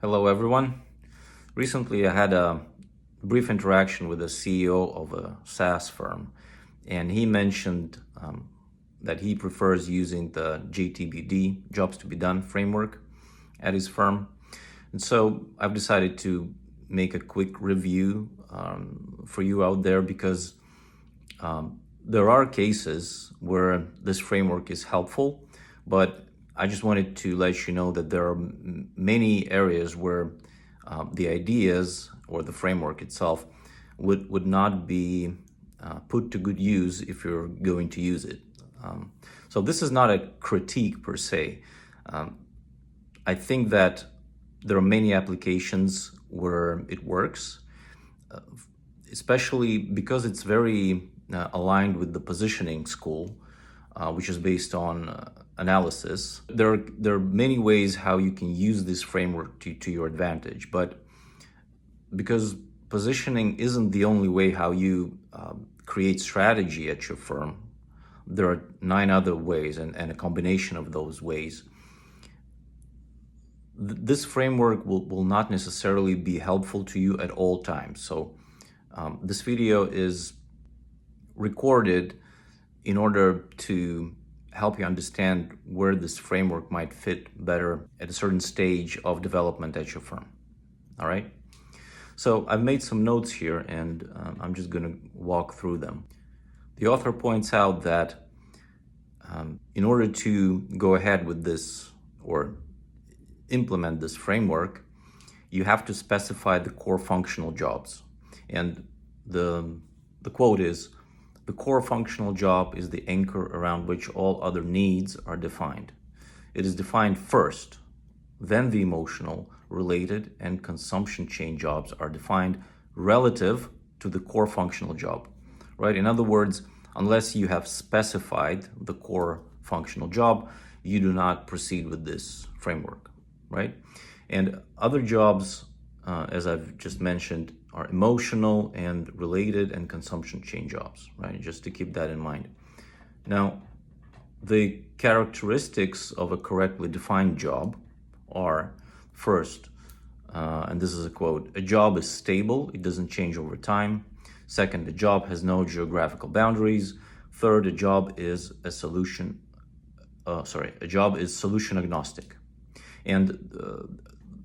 Hello everyone. Recently I had a brief interaction with the CEO of a SaaS firm, and he mentioned that he prefers using the JTBD, Jobs to be Done framework at his firm. And so I've decided to make a quick review for you out there because there are cases where this framework is helpful, but I just wanted to let you know that there are many areas where the ideas or the framework itself would not be put to good use if you're going to use it. So this is not a critique per se. I think that there are many applications where it works, especially because it's very aligned with the positioning school, which is based on analysis. There are many ways how you can use this framework to your advantage, but because positioning isn't the only way how you create strategy at your firm, there are 9 other ways and a combination of those ways. This framework will not necessarily be helpful to you at all times. So this video is recorded in order to help you understand where this framework might fit better at a certain stage of development at your firm. All right? So I've made some notes here and I'm just going to walk through them. The author points out that in order to go ahead with this or implement this framework, you have to specify the core functional jobs. And the quote is, "The core functional job is the anchor around which all other needs are defined. It is defined first, then the emotional, related, and consumption chain jobs are defined relative to the core functional job." Right? In other words, unless you have specified the core functional job, you do not proceed with this framework, right? And other jobs, as I've just mentioned, are emotional and related and consumption chain jobs, right? Just to keep that in mind. Now, the characteristics of a correctly defined job are, first, and this is a quote, "A job is stable, it doesn't change over time. Second, a job has no geographical boundaries. Third, a job is solution agnostic." And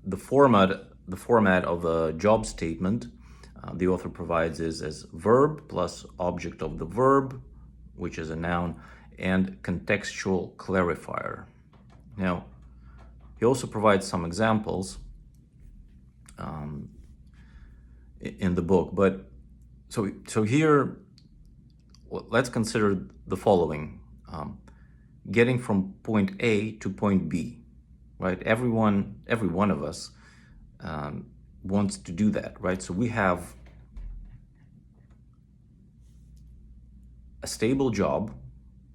the format of a job statement the author provides is as verb plus object of the verb, which is a noun, and contextual clarifier. Now, he also provides some examples in the book, but so here, let's consider the following. Getting from point A to point B, right? Every one of us wants to do that, right? So we have a stable job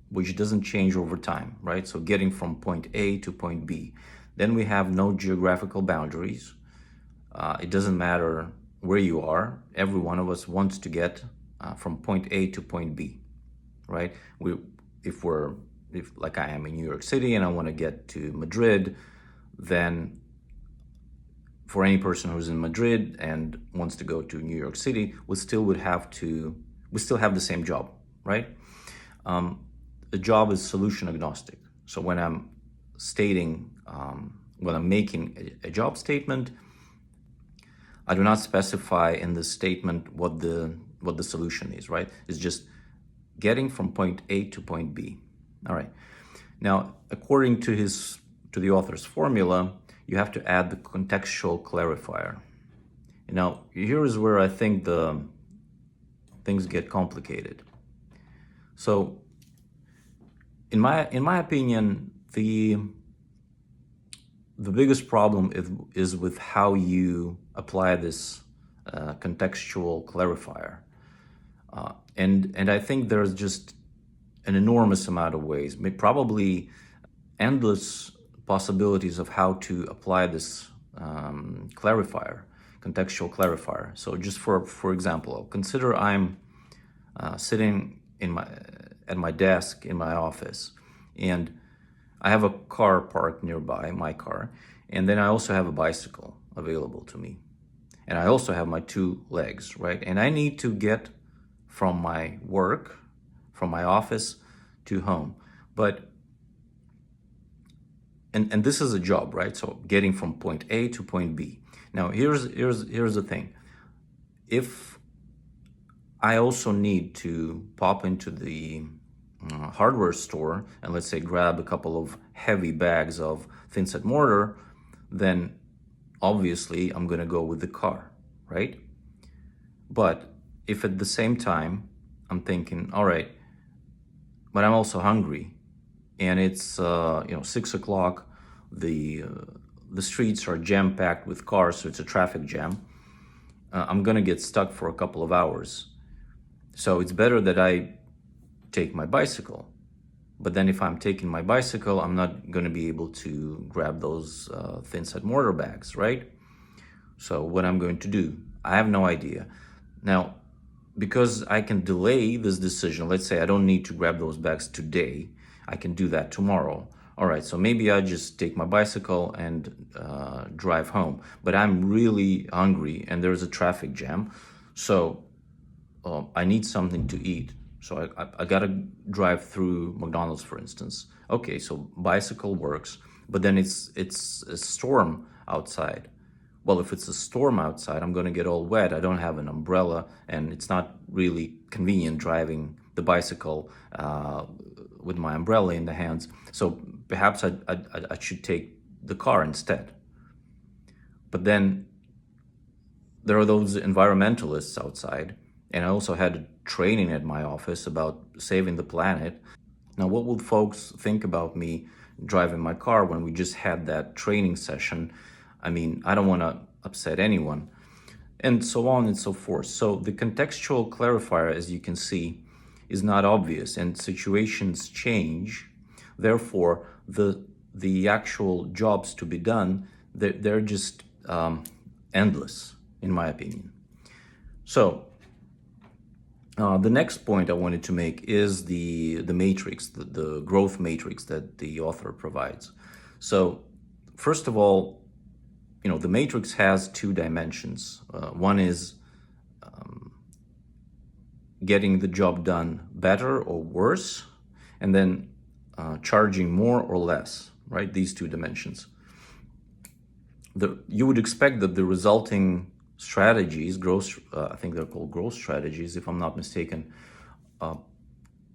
which doesn't change over time, right? So getting from point A to point B. Then we have no geographical boundaries. It doesn't matter where you are. Every one of us wants to get from point A to point B, right? If like I am in New York City and I want to get to Madrid, then for any person who's in Madrid and wants to go to New York City, we still have the same job, right? The job is solution agnostic. So when I'm making a job statement, I do not specify in the statement what the solution is, right? It's just getting from point A to point B. All right. Now, according to the author's formula, you have to add the contextual clarifier. Now, here is where I think the things get complicated. So, in my opinion, the biggest problem is with how you apply this contextual clarifier, and I think there's just an enormous amount of ways, probably endless possibilities of how to apply this contextual clarifier. So just for example, consider I'm sitting at my desk in my office, and I have a car parked nearby, my car, And then I also have a bicycle available to me. And I also have my 2 legs, right? And I need to get from my work, from my office to home. But, and this is a job, right? So getting from point A to point B. Now, here's the thing. If I also need to pop into the hardware store and let's say grab a couple of heavy bags of thin set mortar, then obviously I'm going to go with the car, right? But if at the same time I'm thinking, all right, but I'm also hungry and it's 6 o'clock, the streets are jam packed with cars, so it's a traffic jam. I'm going to get stuck for a couple of hours. So it's better that I take my bicycle. But then if I'm taking my bicycle, I'm not going to be able to grab those thin set mortar bags, right? So what I'm going to do, I have no idea. Now, because I can delay this decision, let's say I don't need to grab those bags today, I can do that tomorrow. All right, so maybe I just take my bicycle and drive home. But I'm really hungry and there's a traffic jam. So I need something to eat. So I gotta drive through McDonald's, for instance. Okay, so bicycle works, but then it's a storm outside. Well, if it's a storm outside, I'm gonna get all wet. I don't have an umbrella, and it's not really convenient driving the bicycle with my umbrella in the hands. So perhaps I should take the car instead. But then there are those environmentalists outside. And I also had a training at my office about saving the planet. Now, what will folks think about me driving my car when we just had that training session? I mean, I don't want to upset anyone, and so on and so forth. So the contextual clarifier, as you can see, is not obvious, and situations change. Therefore, the actual jobs to be done, they're just endless, in my opinion. So the next point I wanted to make is the matrix, the growth matrix that the author provides. So first of all, the matrix has 2 dimensions. One is getting the job done better or worse, and then charging more or less, right? These 2 dimensions. You would expect that the resulting strategies, I think they're called growth strategies, if I'm not mistaken,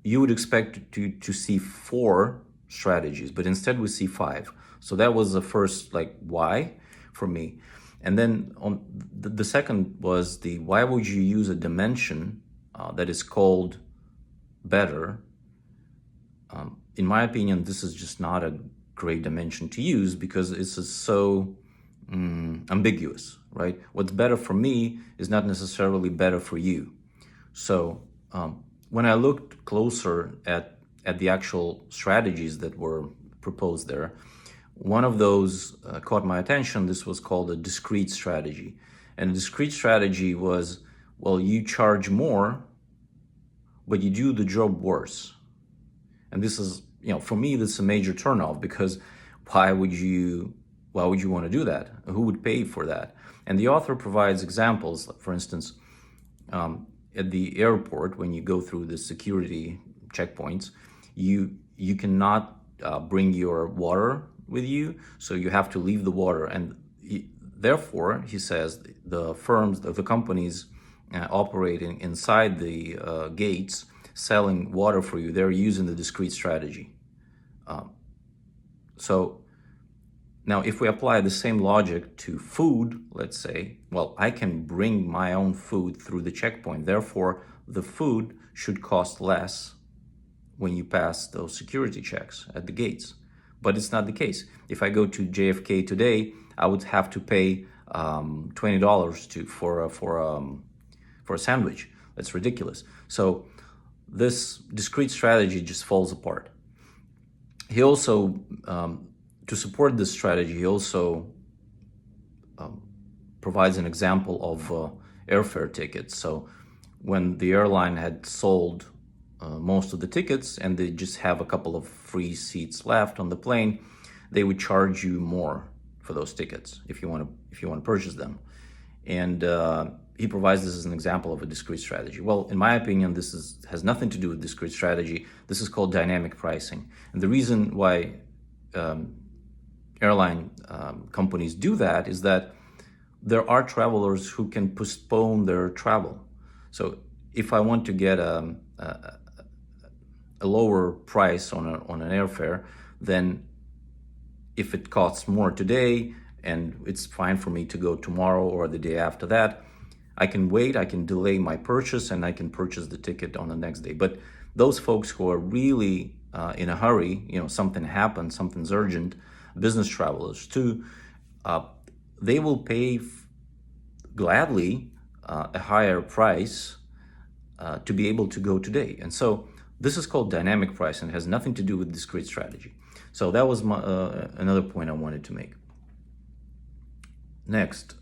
you would expect to see 4 strategies, but instead we see 5. So that was the first, why for me. And then on the second was why would you use a dimension that is called better? In my opinion, this is just not a great dimension to use because it's so ambiguous, right? What's better for me is not necessarily better for you. So when I looked closer at the actual strategies that were proposed there, one of those caught my attention. This was called a discrete strategy. And a discrete strategy was, well, you charge more, but you do the job worse. And this is, for me, this is a major turnoff because why would you want to do that? Who would pay for that? And the author provides examples. For instance, at the airport, when you go through the security checkpoints, you cannot bring your water with you, so you have to leave the water. And therefore, he says, the companies operating inside the gates, selling water for you, they're using the discrete strategy. So now, if we apply the same logic to food, let's say, well, I can bring my own food through the checkpoint. Therefore, the food should cost less when you pass those security checks at the gates. But it's not the case. If I go to JFK today, I would have to pay $20 for a sandwich. That's ridiculous. So this discrete strategy just falls apart. He also, to support this strategy, he also provides an example of airfare tickets. So when the airline had sold most of the tickets and they just have a couple of free seats left on the plane, they would charge you more for those tickets if you want to purchase them. And he provides this as an example of a discrete strategy. Well, in my opinion, this has nothing to do with discrete strategy. This is called dynamic pricing. And the reason why airline companies do that is that there are travelers who can postpone their travel. So if I want to get a lower price on an airfare, then if it costs more today and it's fine for me to go tomorrow or the day after that, I can wait, I can delay my purchase, and I can purchase the ticket on the next day. But those folks who are really in a hurry, something happened, something's urgent, business travelers too, they will pay gladly a higher price to be able to go today. And so this is called dynamic pricing. It has nothing to do with discrete strategy. So that was another point I wanted to make. Next,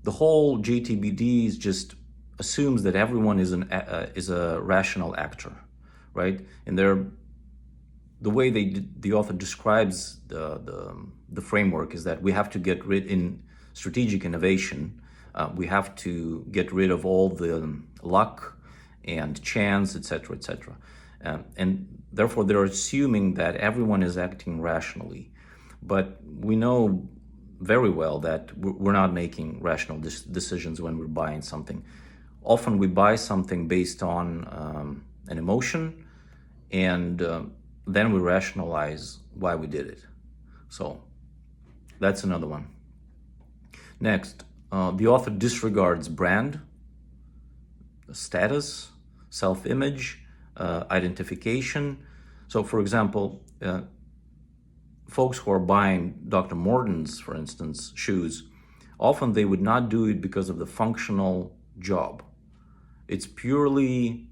the whole JTBD is just assumes that everyone is a rational actor, right? And the way the author describes the framework is that we have to get rid in strategic innovation. We have to get rid of all the luck and chance, etc., etc. And therefore, they're assuming that everyone is acting rationally. But we know very well that we're not making rational decisions when we're buying something. Often we buy something based on an emotion, and then we rationalize why we did it. So that's another one. Next, the author disregards brand, status, self-image, identification. So for example, folks who are buying Dr. Morton's, for instance, shoes, often they would not do it because of the functional job. It's purely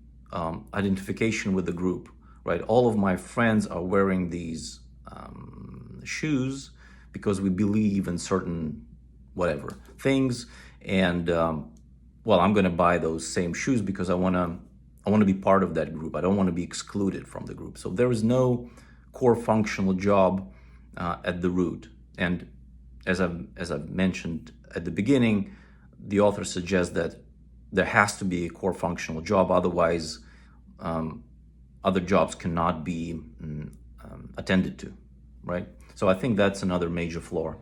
identification with the group, right? All of my friends are wearing these shoes because we believe in certain whatever things, and well, I'm going to buy those same shoes because I want to be part of that group. I don't want to be excluded from the group. So there is no core functional job at the root. And as I've mentioned at the beginning, the author suggests that there has to be a core functional job, otherwise other jobs cannot be attended to, right? So I think that's another major flaw.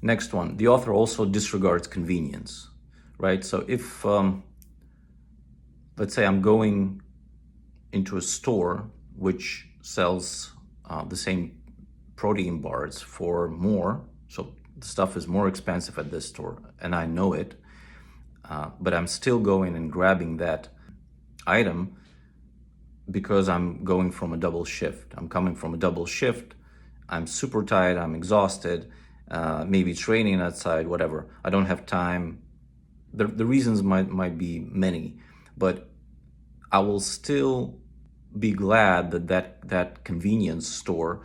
Next one, the author also disregards convenience, right? So if, let's say I'm going into a store which sells the same protein bars for more, so the stuff is more expensive at this store, and I know it, but I'm still going and grabbing that item because I'm going from a double shift. I'm coming from a double shift. I'm super tired. I'm exhausted. Maybe it's raining outside, whatever. I don't have time. The reasons might be many, but I will still be glad that convenience store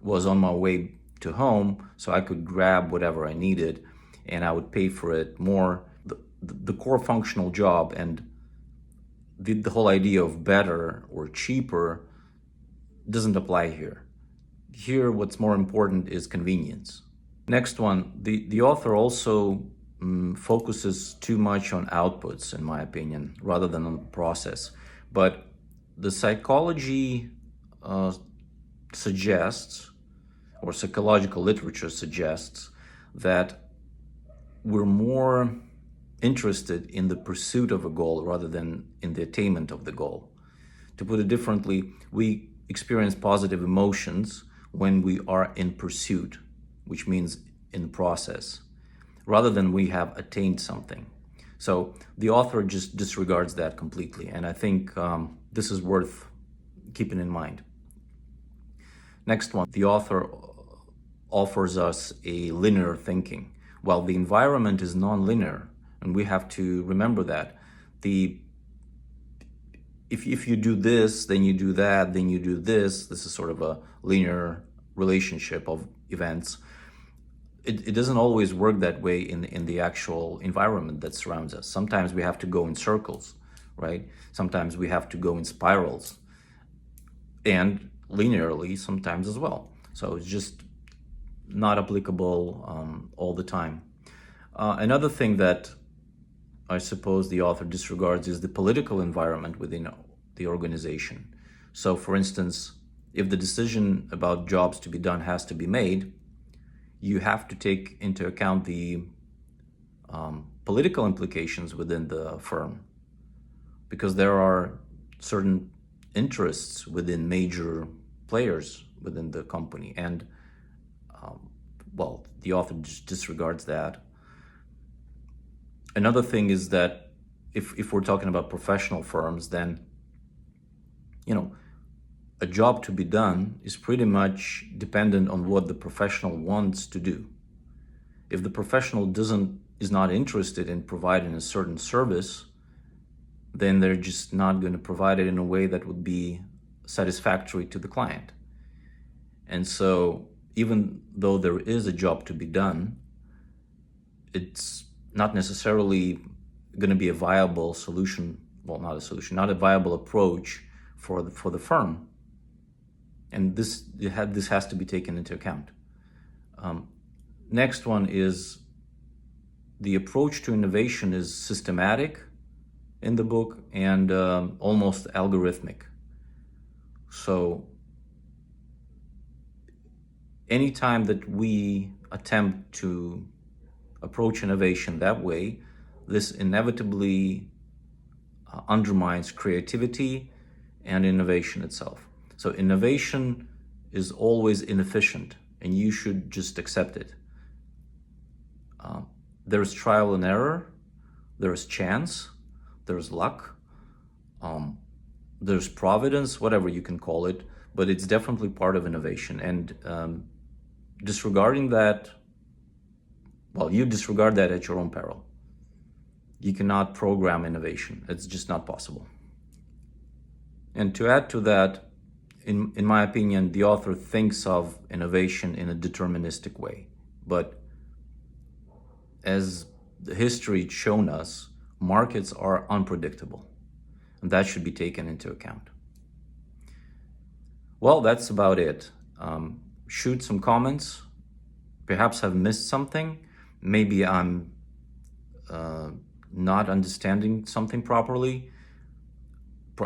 was on my way to home, so I could grab whatever I needed, and I would pay for it more. The core functional job and the whole idea of better or cheaper doesn't apply here. Here, what's more important is convenience. Next one, the author also focuses too much on outputs, in my opinion, rather than on the process. But the psychology suggests, or psychological literature suggests, that we're more interested in the pursuit of a goal rather than in the attainment of the goal. To put it differently, we experience positive emotions when we are in pursuit, which means in the process, rather than we have attained something. So the author just disregards that completely, and I think this is worth keeping in mind. Next one, the author offers us a linear thinking. While the environment is non-linear, and we have to remember that. If you do this, then you do that, then you do this. This is sort of a linear relationship of events. It doesn't always work that way in the actual environment that surrounds us. Sometimes we have to go in circles, right? Sometimes we have to go in spirals, and linearly sometimes as well. So it's just not applicable all the time. Another thing that I suppose the author disregards is the political environment within the organization. So for instance, if the decision about jobs to be done has to be made, you have to take into account the political implications within the firm, because there are certain interests within major players within the company, and well, the author just disregards that. Another thing is that if we're talking about professional firms, then a job to be done is pretty much dependent on what the professional wants to do. If the professional is not interested in providing a certain service, then they're just not going to provide it in a way that would be satisfactory to the client. And so even though there is a job to be done, it's not necessarily going to be a viable solution, well, not a solution, not a viable approach for the firm. And this has to be taken into account. Next one is the approach to innovation is systematic in the book and almost algorithmic. So anytime that we attempt to approach innovation that way, this inevitably undermines creativity and innovation itself. So innovation is always inefficient, and you should just accept it. There's trial and error, there's chance, there's luck, there's providence, whatever you can call it, but it's definitely part of innovation. And disregarding that, well, you disregard that at your own peril. You cannot program innovation. It's just not possible. And to add to that, in my opinion, the author thinks of innovation in a deterministic way. But as the history has shown us, markets are unpredictable, and that should be taken into account. Well, that's about it. Shoot some comments. Perhaps I've missed something. Maybe I'm not understanding something properly.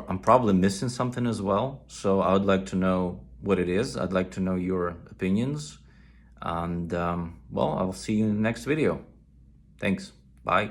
I'm probably missing something as well. So I would like to know what it is. I'd like to know your opinions. And well, I'll see you in the next video. Thanks. Bye.